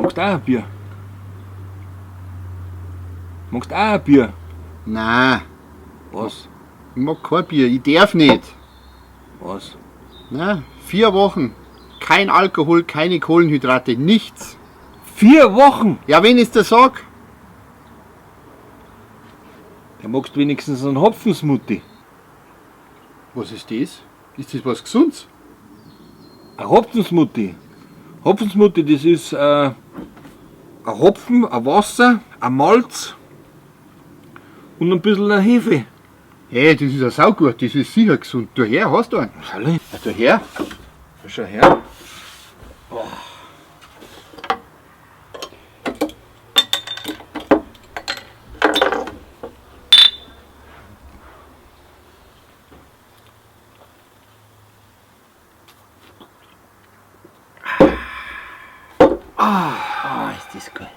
Magst du auch ein Bier? Magst du auch ein Bier? Nein, Was? ich mag kein Bier, ich darf nicht. Was? Na, 4 Wochen. Kein Alkohol, keine Kohlenhydrate, nichts. 4 Wochen? Ja, wenn ich das sag, Da magst du wenigstens einen Hopfensmutti. was ist das? Ist das was Gesundes? Ein Hopfensmutti. Hopfensmutti, das ist ein Hopfen, ein Wasser, ein Malz und ein bisschen eine Hefe. Hey, das ist ja saugut, das ist sicher gesund. Du her, hast du einen? Schau, Ja, du her. schau her. Ah, ist das geil.